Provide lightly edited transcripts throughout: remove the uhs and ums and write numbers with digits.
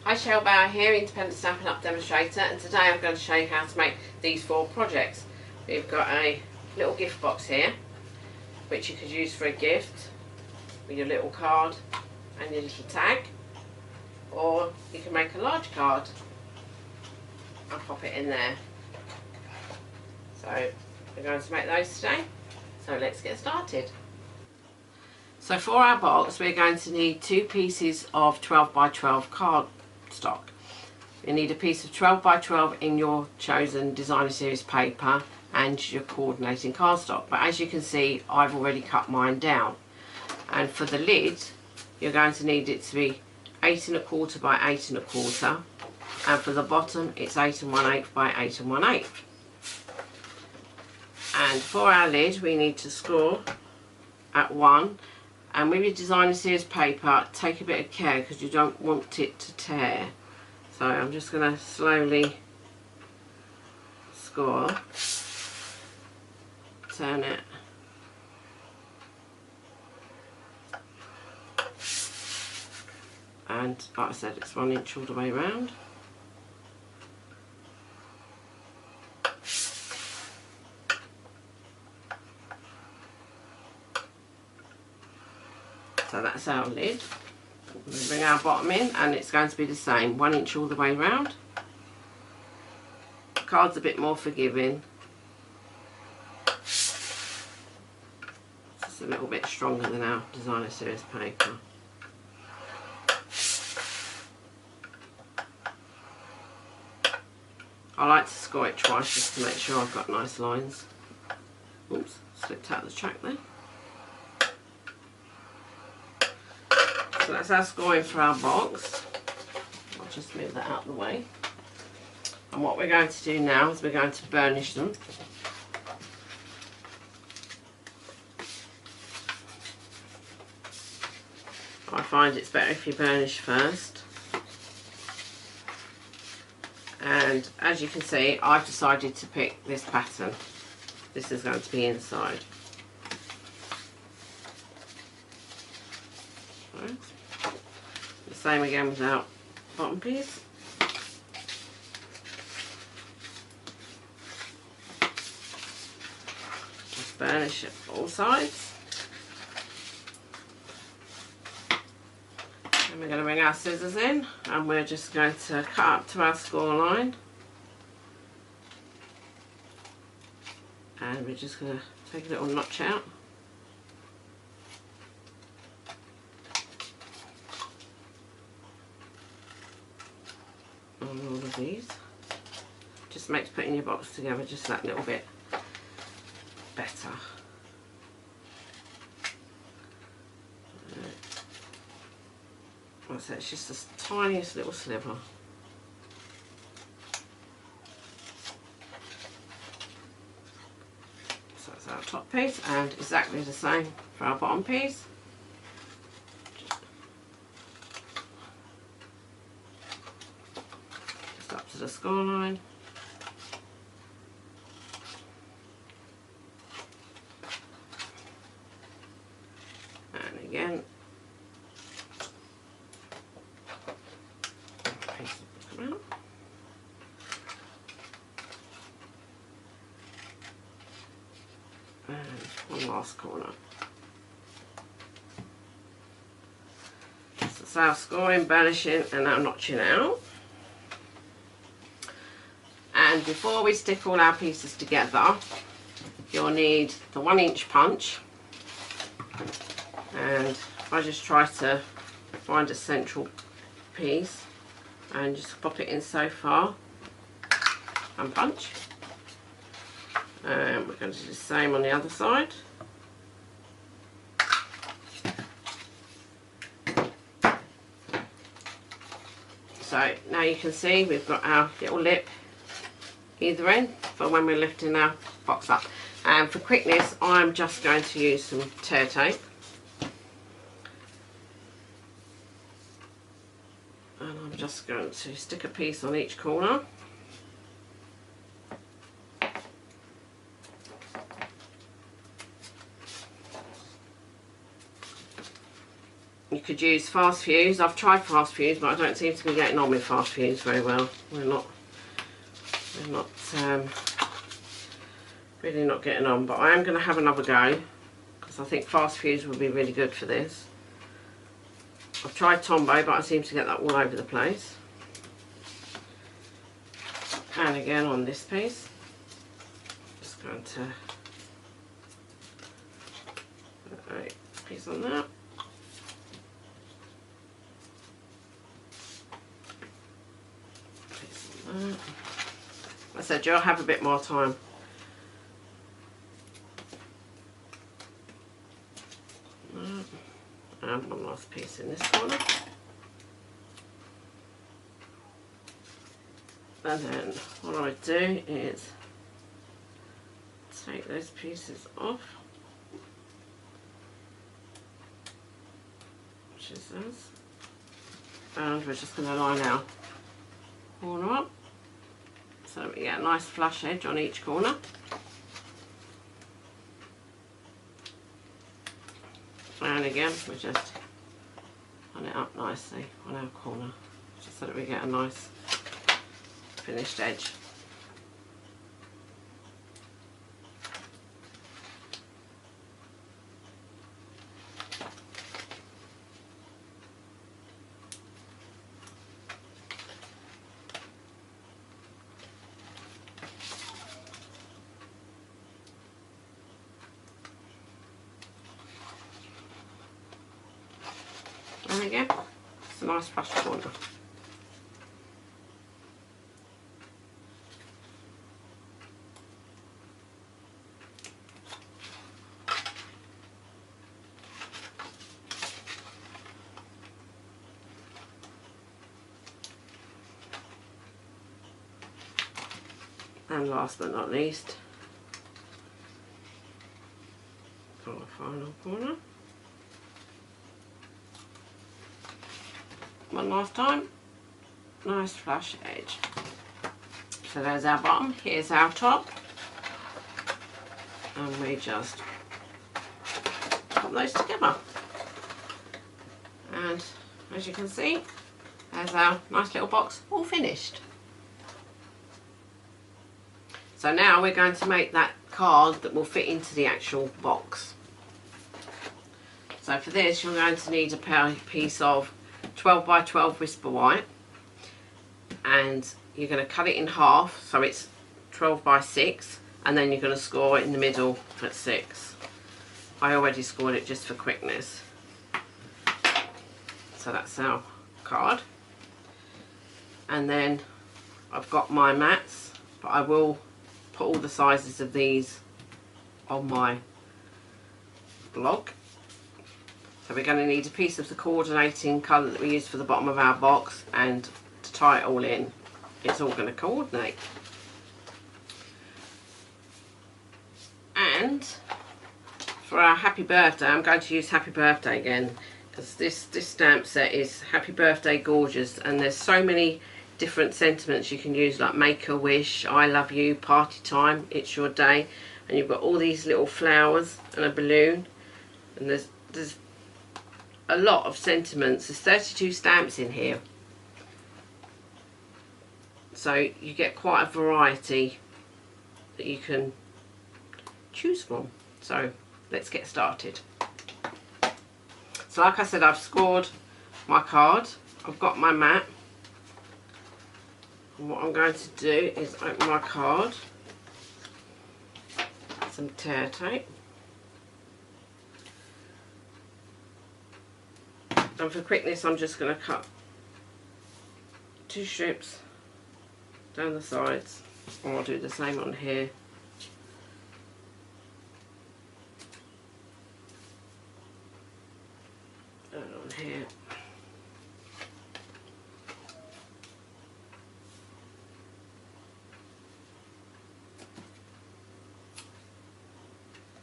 Hi, shellbower here, independent Stampin' Up demonstrator, and today I'm going to show you how to make these 4 projects. We've got a little gift box here, which you could use for a gift with your little card and your little tag, or you can make a large card and pop it in there. So we're going to make those today, so let's get started. So for our box we're going to need 2 pieces of 12 by 12 cardstock. You need a piece of 12 by 12 in your chosen designer series paper and your coordinating cardstock, but as you can see I've already cut mine down. And for the lid you're going to need it to be 8 1/4 by 8 1/4, and for the bottom it's 8 1/8 by 8 1/8. And for our lid we need to score at 1, and with your designer series paper take a bit of care because you don't want it to tear. So I'm just going to slowly score, turn it, and like I said it's 1 inch all the way around. So that's our lid. We'll bring our bottom in and it's going to be the same, 1 inch all the way round. The card's a bit more forgiving. It's a little bit stronger than our designer series paper. I like to score it twice just to make sure I've got nice lines. Oops, slipped out of the track there. So that's our scoring for our box. I'll just move that out of the way. And what we're going to do now is we're going to burnish them. I find it's better if you burnish first. And as you can see I've decided to pick this pattern. This is going to be inside. The same again with our bottom piece. Just burnish it all sides. And we're going to bring our scissors in and we're just going to cut up to our score line. And we're just going to take a little notch out. On all of these. Just makes putting your box together just that little bit better. So it's just the tiniest little sliver. So that's our top piece, and exactly the same for our bottom piece. Just up to the score line. And again. And one last corner. So that's our scoring, burnishing, and now notching out. And before we stick all our pieces together, you'll need the 1 inch punch. And I just try to find a central piece and just pop it in so far and punch. And we're going to do the same on the other side. So now you can see we've got our little lip either end for when we're lifting our box up. And for quickness I'm just going to use some tear tape. And I'm just going to stick a piece on each corner. You could use fast fuse. I've tried fast fuse, but I don't seem to be getting on with fast fuse very well. We're not really not getting on, but I am going to have another go because I think fast fuse will be really good for this. I've tried Tombow, but I seem to get that all over the place. And again on this piece, just going to put a piece on that. Piece on that. I said you'll have a bit more time. And one last piece in this corner. And then what I do is take those pieces off, which is this, and we're just going to line our corner up so we get a nice flush edge on each corner. And again, we just line it up nicely on our corner, just so that we get a nice finished edge. And again, it's a nice flush corner. And last but not least, our final corner. One last time, nice flush edge. So there's our bottom, here's our top, and we just put those together. And as you can see, there's our nice little box all finished. So now we're going to make that card that will fit into the actual box. So for this you're going to need a piece of 12 by 12 whisper white, and you're going to cut it in half so it's 12 by 6, and then you're going to score it in the middle at 6. I already scored it just for quickness. So that's our card. And then I've got my mats, but I will put all the sizes of these on my blog. So we're going to need a piece of the coordinating colour that we use for the bottom of our box, and to tie it all in, it's all going to coordinate. And for our happy birthday, I'm going to use happy birthday again, because this stamp set is happy birthday gorgeous, and there's so many different sentiments you can use, like make a wish, I love you, party time, it's your day, and you've got all these little flowers and a balloon, and there's a lot of sentiments. There's 32 stamps in here, so you get quite a variety that you can choose from. So let's get started. So like I said, I've scored my card, I've got my mat, and what I'm going to do is open my card, some tear tape, and for quickness I'm just going to cut 2 strips down the sides, and I'll do the same on here. And on here.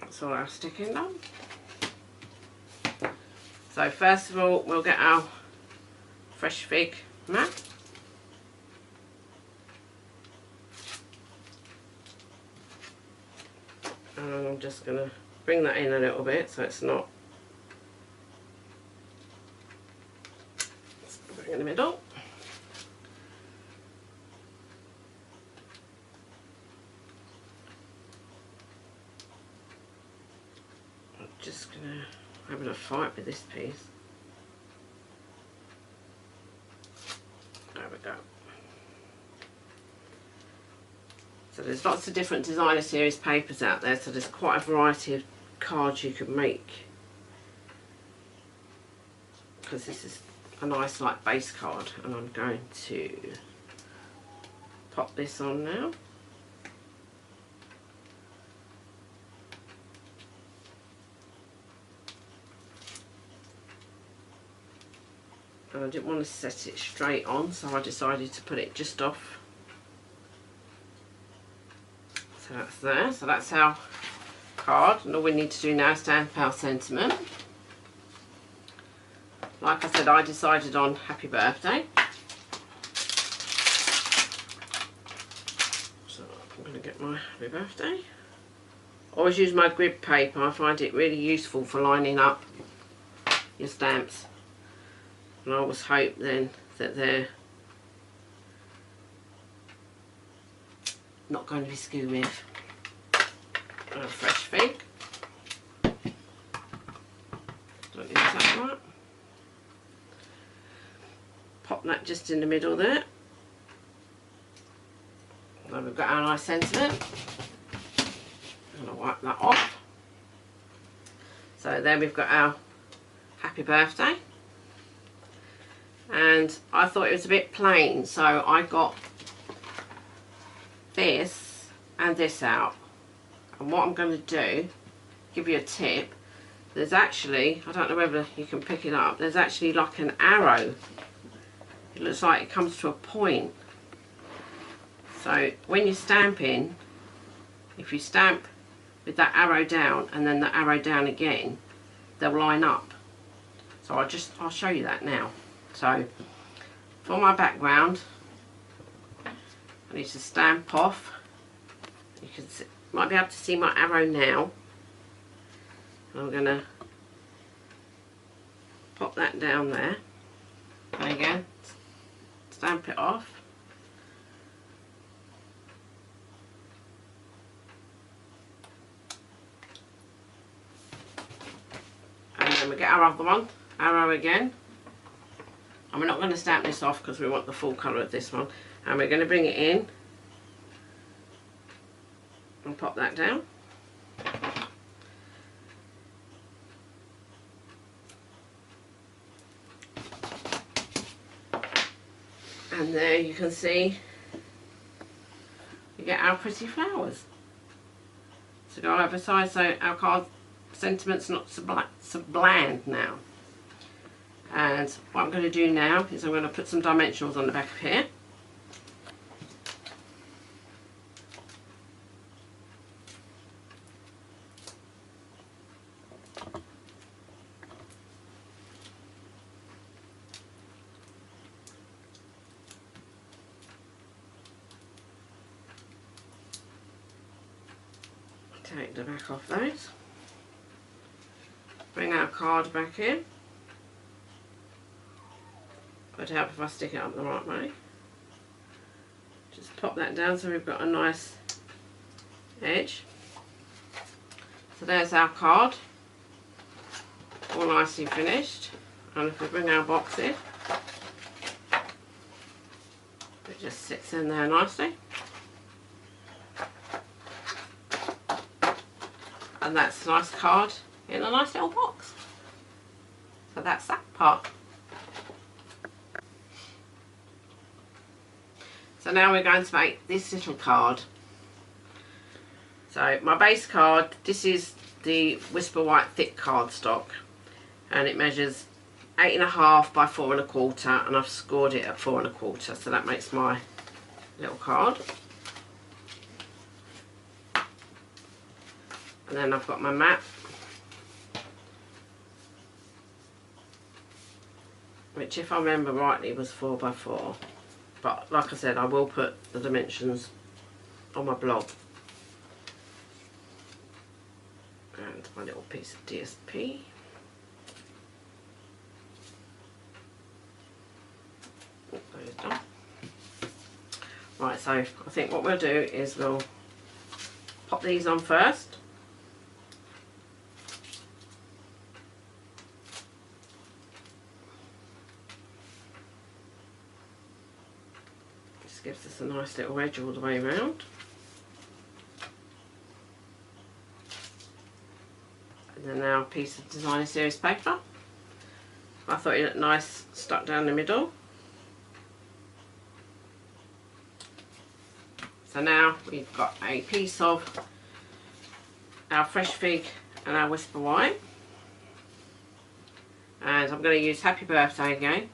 That's all our sticking done. So first of all, we'll get our fresh fig mat. And I'm just going to bring that in a little bit so it's not the middle. I'm just going to have a fight with this piece. There we go. So there's lots of different designer series papers out there, so there's quite a variety of cards you can make. Because this is a nice like base card, and I'm going to pop this on now. And I didn't want to set it straight on, so I decided to put it just off. So that's there. So that's our card, and all we need to do now is stamp our sentiment. Like I said, I decided on happy birthday. So I'm going to get my happy birthday. Always use my grid paper. I find it really useful for lining up your stamps. And I always hope then that they're not going to be skew with. And a fresh fig. Don't use that right. Pop that just in the middle there. Now we've got our nice sentiment. I'm going to wipe that off. So there we've got our happy birthday. And I thought it was a bit plain, so I got this and this out. And what I'm going to do, give you a tip, there's actually, I don't know whether you can pick it up, there's actually like an arrow. It looks like it comes to a point. So when you're stamping, if you stamp with that arrow down and then the arrow down again, they'll line up. So I'll show you that now. So for my background, I need to stamp off. You can see, might be able to see my arrow now. I'm going to pop that down there. And again, stamp it off. And then we get our other one, arrow again. And we're not going to stamp this off because we want the full colour of this one. And we're going to bring it in and pop that down. And there you can see we get our pretty flowers. So go over size so our card sentiment's not so bland now. And what I'm going to do now is I'm going to put some dimensionals on the back of here. Take the back off those. Bring our card back in. Would help if I stick it up the right way. Just pop that down so we've got a nice edge. So there's our card, all nicely finished. And if we bring our box in, it just sits in there nicely. And that's a nice card in a nice little box. So that's that part. So now we're going to make this little card. So my base card, this is the Whisper White thick cardstock, and it measures 8.5 by 4 1/4, and I've scored it at 4 1/4, so that makes my little card. And then I've got my map, which if I remember rightly was 4 by 4. But like I said, I will put the dimensions on my blog. And my little piece of DSP. Right, so I think what we'll do is we'll pop these on first. Just gives us a nice little edge all the way around. And then now a piece of designer series paper. I thought it looked nice stuck down the middle. So now we've got a piece of our fresh fig and our whisper white. And I'm going to use Happy Birthday again.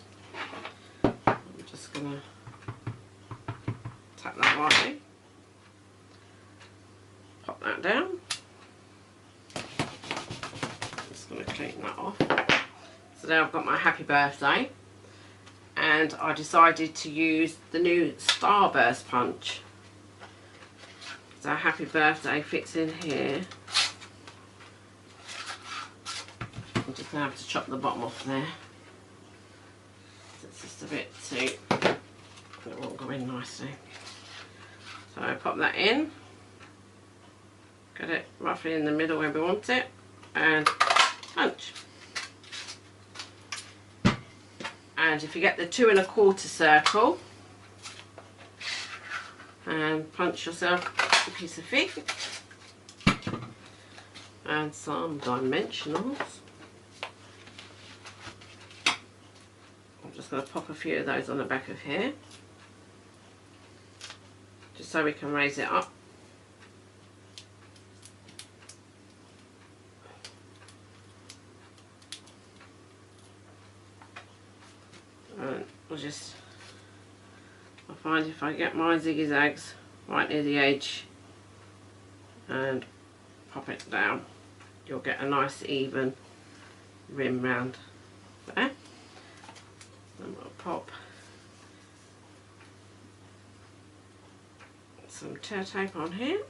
I'm just going to tap that lightly. Pop that down. Just going to clean that off. So now I've got my Happy Birthday. And I decided to use the new Starburst punch. So Happy Birthday fits in here. I'm just going to have to chop the bottom off there. It's just a bit too, it won't go in nicely. So I pop that in, get it roughly in the middle where we want it, and punch. And if you get the 2 1/4 circle, and punch yourself a piece of fig and some dimensionals. I'm just going to pop a few of those on the back of here, just so we can raise it up. And I find if I get my ziggy zags right near the edge and pop it down, you'll get a nice even rim round there. And we'll pop some tear tape on here.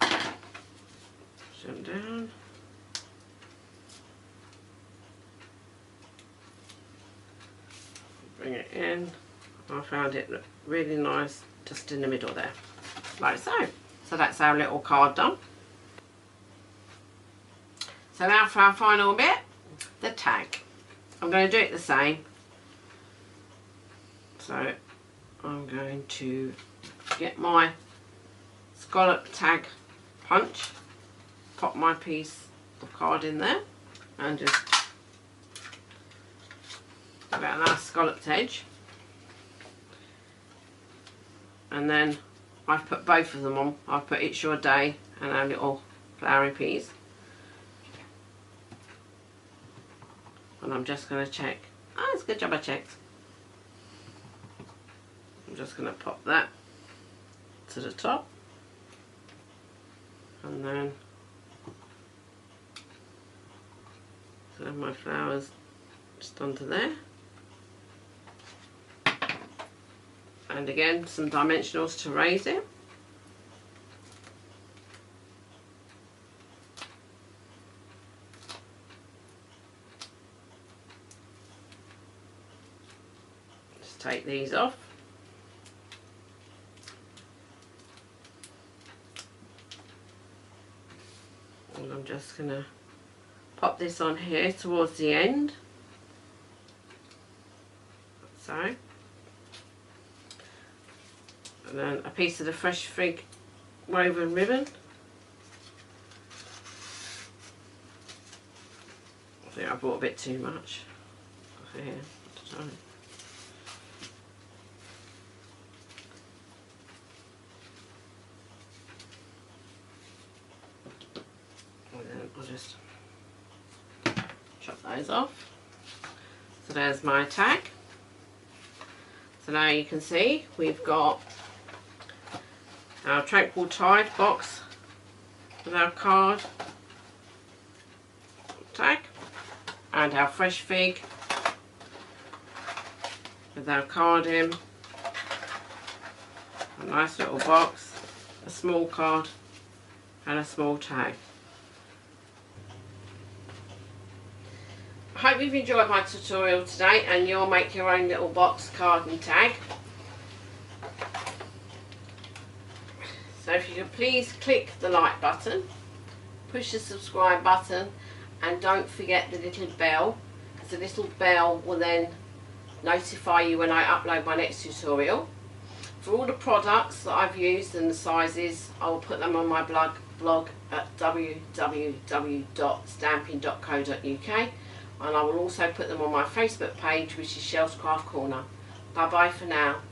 Push them down. Bring it in. I found it looked really nice just in the middle there, like so. So that's our little card done. So now for our final bit, the tag. I'm going to do it the same. So I'm going to get my scallop tag punch, pop my piece of card in there, and just give it a nice scalloped edge. And then I've put both of them on. I've put It's Your Day and our little flowery piece. And I'm just going to check. Oh, it's a good job I checked. I'm just going to pop that to the top. And then so my flowers just onto there. And again, some dimensionals to raise it. Just take these off. And I'm just going to pop this on here towards the end. So. And then a piece of the fresh fig woven ribbon. I think I bought a bit too much for here. And then I'll just chop those off. So there's my tag. So now you can see we've got our Tranquil Tide box with our card tag, and our fresh fig with our card in, a nice little box, a small card and a small tag. I hope you've enjoyed my tutorial today and you'll make your own little box, card and tag. So if you could please click the like button, push the subscribe button, and don't forget the little bell, because the little bell will then notify you when I upload my next tutorial. For all the products that I've used and the sizes, I will put them on my blog at www.stampin.co.uk, and I will also put them on my Facebook page, which is Shell's Craft Corner. Bye bye for now.